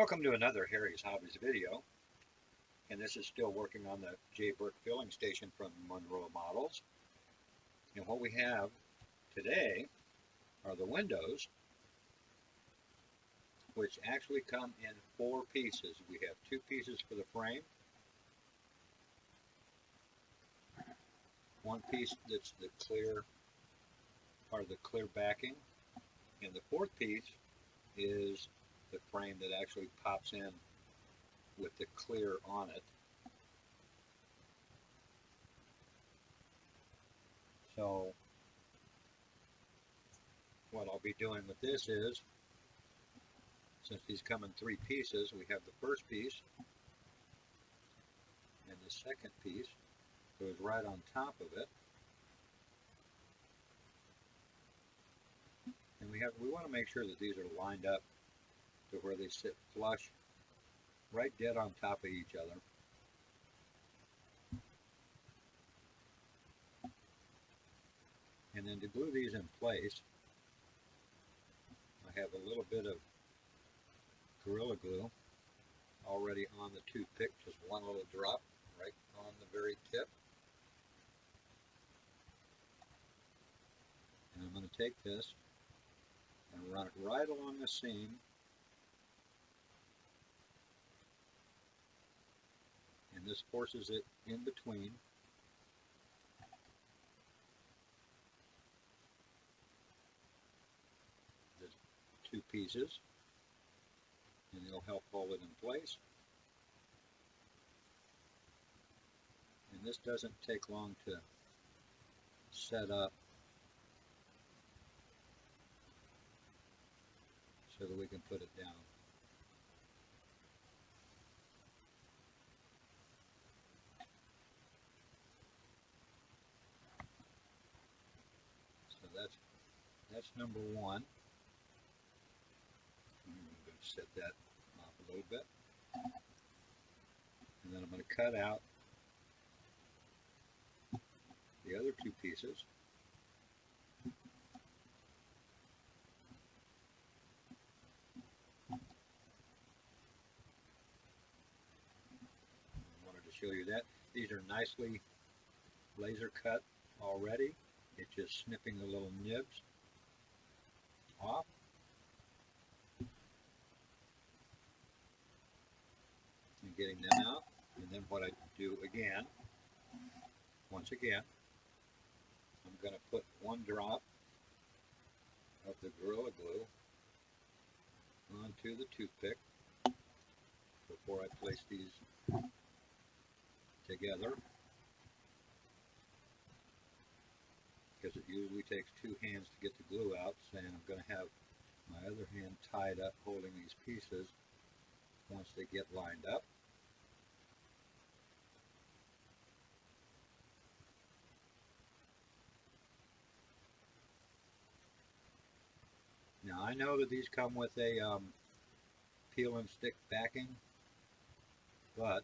Welcome to another Harry's Hobbies video, and this is still working on the J. Burke filling station from Monroe Models. And what we have today are the windows, which actually come in 4 pieces. We have 2 pieces for the frame, 1 piece that's the clear, part of the clear backing, and the 4th piece is the frame that actually pops in with the clear on it. So what I'll be doing with this is, since these come in 3 pieces, we have the first piece, and the second piece goes right on top of it. And we want to make sure that these are lined up to where they sit flush, right dead on top of each other. And then to glue these in place, I have a little bit of Gorilla Glue already on the toothpick, just one little drop right on the very tip. And I'm going to take this and run it right along the seam and this forces it in between the 2 pieces, and it'll help hold it in place. And this doesn't take long to set up so that we can put it down. So that's number 1. I'm going to set that off a little bit. And then I'm going to cut out the other 2 pieces. I wanted to show you that. These are nicely laser cut already. It's just snipping the little nibs off. And getting them out. And then what I do again, once again, I'm going to put 1 drop of the Gorilla Glue onto the toothpick before I place these together, because it usually takes 2 hands to get the glue out, and I'm going to have my other hand tied up holding these pieces once they get lined up. Now I know that these come with a peel and stick backing, but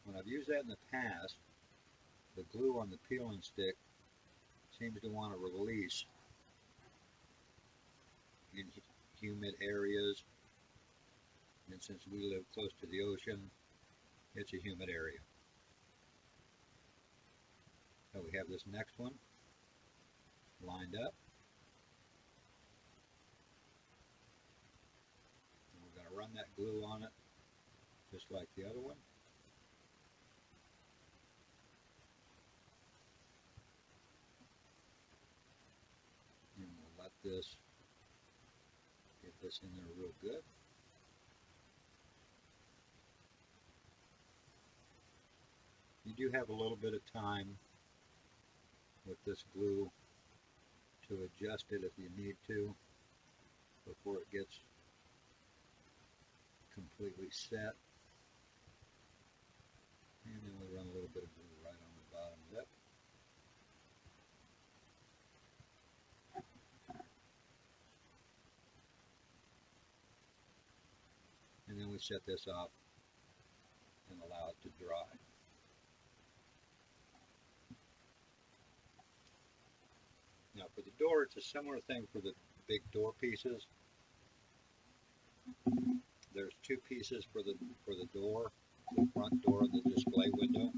when I've used that in the past, the glue on the peel and stick seems to want to release in humid areas, and since we live close to the ocean, it's a humid area. So we have this next one lined up. And we're going to run that glue on it just like the other one. And we'll let this get this in there real good. You do have a little bit of time with this glue to adjust it if you need to before it gets completely set. And then we run a little bit of glue right on the bottom lip. And then we set this off and allow it to dry. Now for the door, it's a similar thing for the big door pieces. there's two pieces for the door, the front door of the display window,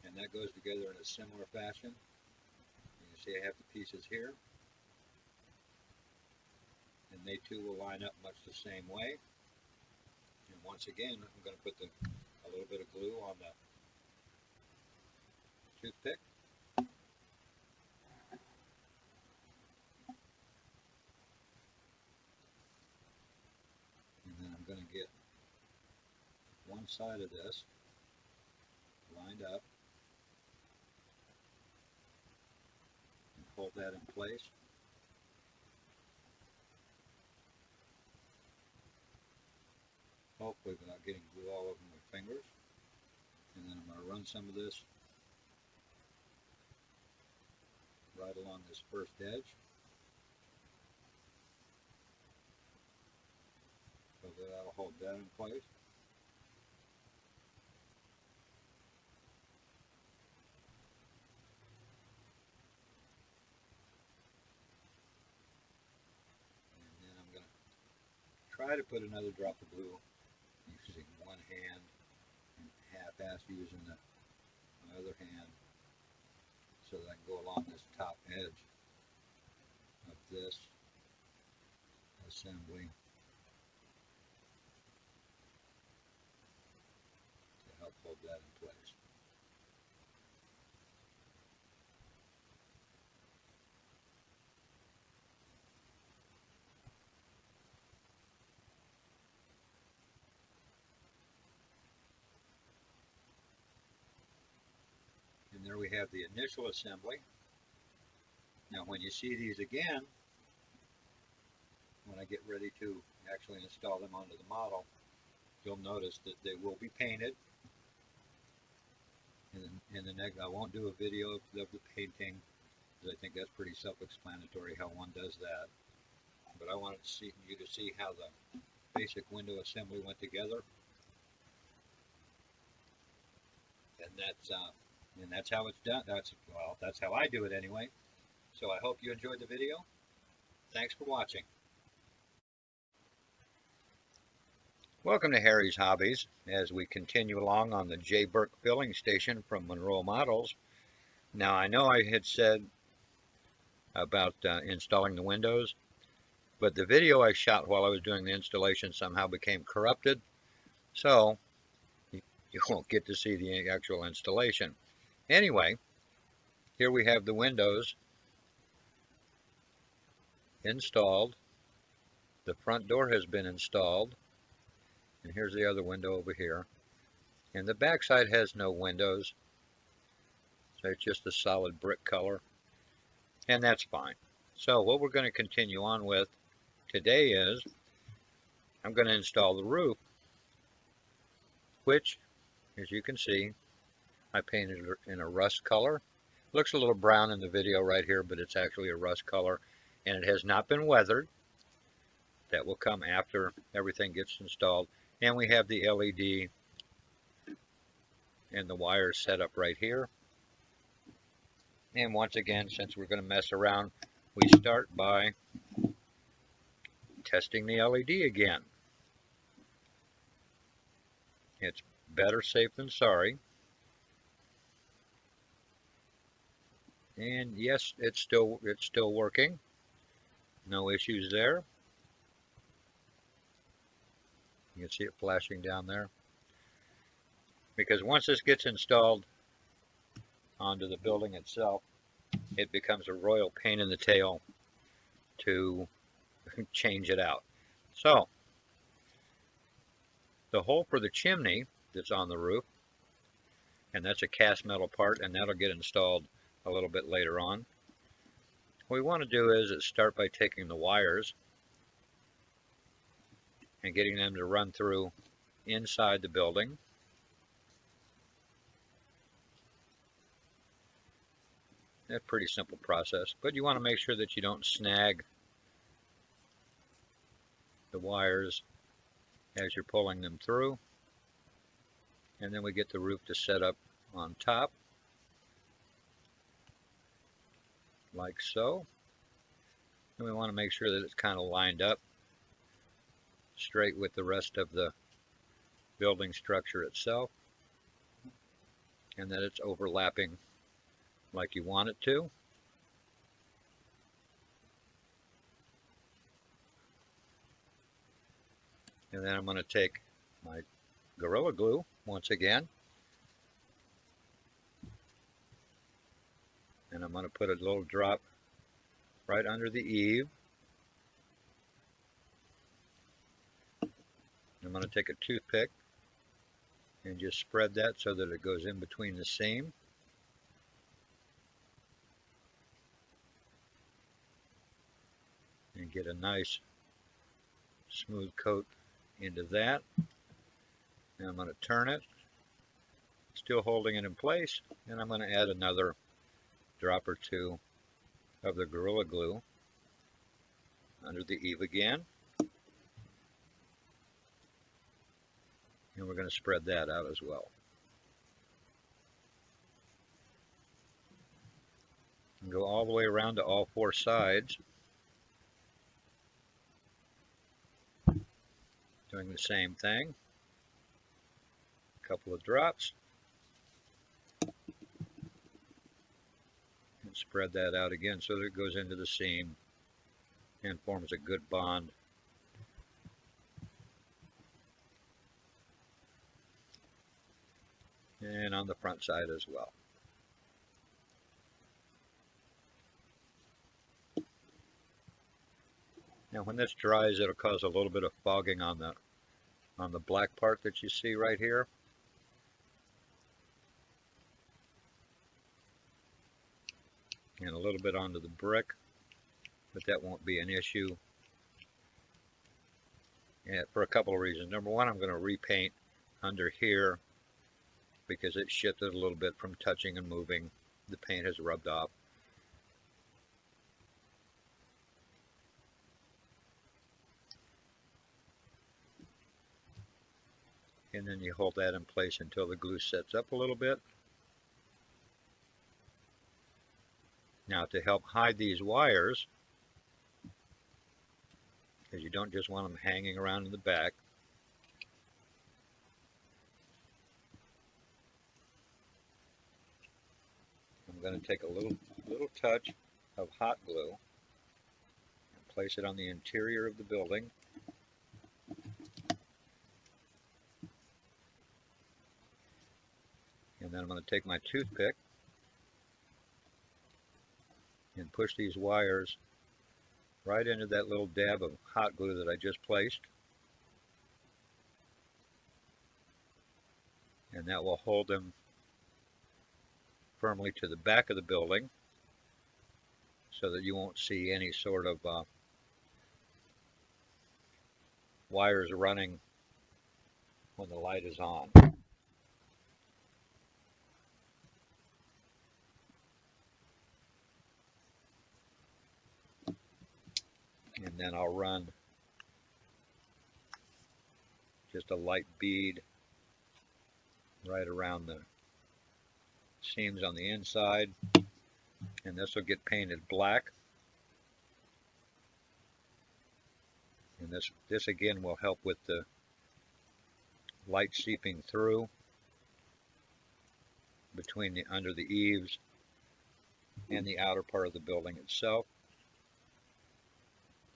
and that goes together in a similar fashion. You can see I have the pieces here, and they too will line up much the same way. And once again, I'm going to put a little bit of glue on the toothpick. And then I'm going to get one side of this lined up and hold that in place. Hopefully without getting glue all over my fingers. And then I'm going to run some of this right along this first edge, so that'll hold that in place. And then I'm going to try to put another drop of glue using one hand and half-ass using my other hand, so that I can go along this top edge of this assembly to help hold that in place. And there we have the initial assembly. Now when you see these again, when I get ready to actually install them onto the model, you'll notice that they will be painted. In the next, I won't do a video of the painting, because I think that's pretty self-explanatory how one does that. But I wanted you to see how the basic window assembly went together, and that's how it's done. That's how I do it anyway. So I hope you enjoyed the video. Thanks for watching. Welcome to Harry's Hobbies as we continue along on the J. Burke filling station from Monroe Models. Now I know I had said about installing the windows, but the video I shot while I was doing the installation somehow became corrupted, so you won't get to see the actual installation. Anyway, here we have the windows installed. The front door has been installed, and here's the other window over here. And the back side has no windows, so it's just a solid brick color, and that's fine. So what we're going to continue on with today is I'm going to install the roof, which, as you can see, I painted it in a rust color. Looks a little brown in the video right here, but it's actually a rust color, and it has not been weathered. That will come after everything gets installed. And we have the LED and the wires set up right here. And once again, since we're going to mess around, we start by testing the LED again. It's better safe than sorry. And yes, it's still working. No issues there. You can see it flashing down there. Because once this gets installed onto the building itself, it becomes a royal pain in the tail to change it out. So, the hole for the chimney that's on the roof, and that's a cast metal part, and that'll get installed a little bit later on. What we want to do is start by taking the wires and getting them to run through inside the building. That's a pretty simple process, but you want to make sure that you don't snag the wires as you're pulling them through. And then we get the roof to set up on top, like so. And we want to make sure that it's kind of lined up straight with the rest of the building structure itself, and that it's overlapping like you want it to. And then I'm going to take my Gorilla Glue once again, and I'm going to put a little drop right under the eave. I'm going to take a toothpick and just spread that so that it goes in between the seam. And get a nice smooth coat into that. And I'm going to turn it, still holding it in place, and I'm going to add another drop or two of the Gorilla Glue under the eave again. And we're going to spread that out as well. And go all the way around to all four sides, doing the same thing. A couple of drops. And spread that out again so that it goes into the seam and forms a good bond. And on the front side as well. Now when this dries, it'll cause a little bit of fogging on the black part that you see right here. And a little bit onto the brick, but that won't be an issue. And for a couple of reasons. Number one, I'm going to repaint under here because it shifted a little bit from touching and moving. The paint has rubbed off. And then you hold that in place until the glue sets up a little bit. Now to help hide these wires, because you don't just want them hanging around in the back, I'm going to take a little touch of hot glue and place it on the interior of the building. And then I'm going to take my toothpick and push these wires right into that little dab of hot glue that I just placed. And that will hold them firmly to the back of the building so that you won't see any sort of wires running when the light is on. And then I'll run just a light bead right around the seams on the inside, and this will get painted black. And this again will help with the light seeping through between under the eaves and the outer part of the building itself.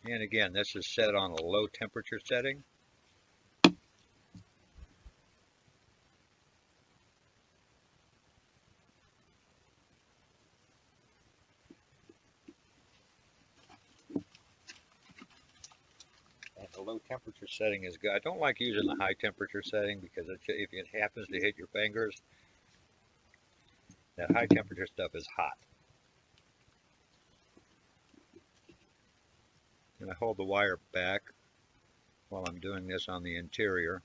And again, this is set on a low temperature setting. And the low temperature setting is good. I don't like using the high temperature setting because if it happens to hit your fingers, that high temperature stuff is hot. And I hold the wire back while I'm doing this on the interior.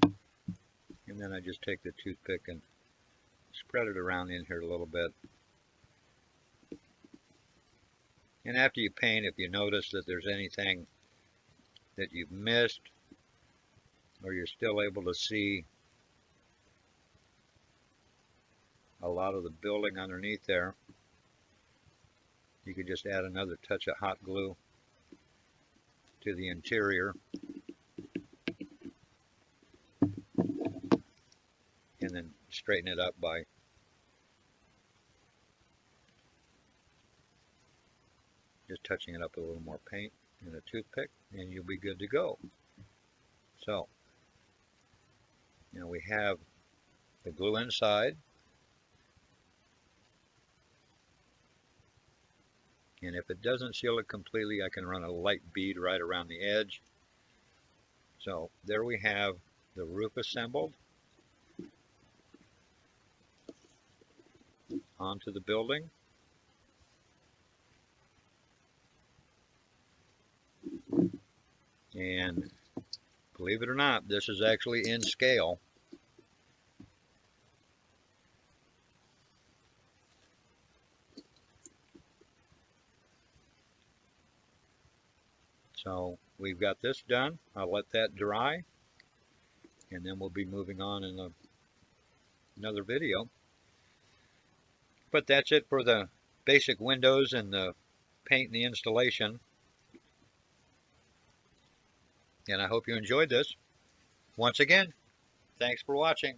And then I just take the toothpick and spread it around in here a little bit. And after you paint, if you notice that there's anything that you've missed, or you're still able to see a lot of the building underneath there. You could just add another touch of hot glue to the interior, and then straighten it up by just touching it up with a little more paint and a toothpick, and you'll be good to go. So now we have the glue inside, and if it doesn't seal it completely, I can run a light bead right around the edge. So there we have the roof assembled onto the building. And believe it or not, this is actually in scale. So we've got this done. I'll let that dry, and then we'll be moving on in another video. But that's it for the basic windows and the paint and the installation. And I hope you enjoyed this. Once again, thanks for watching.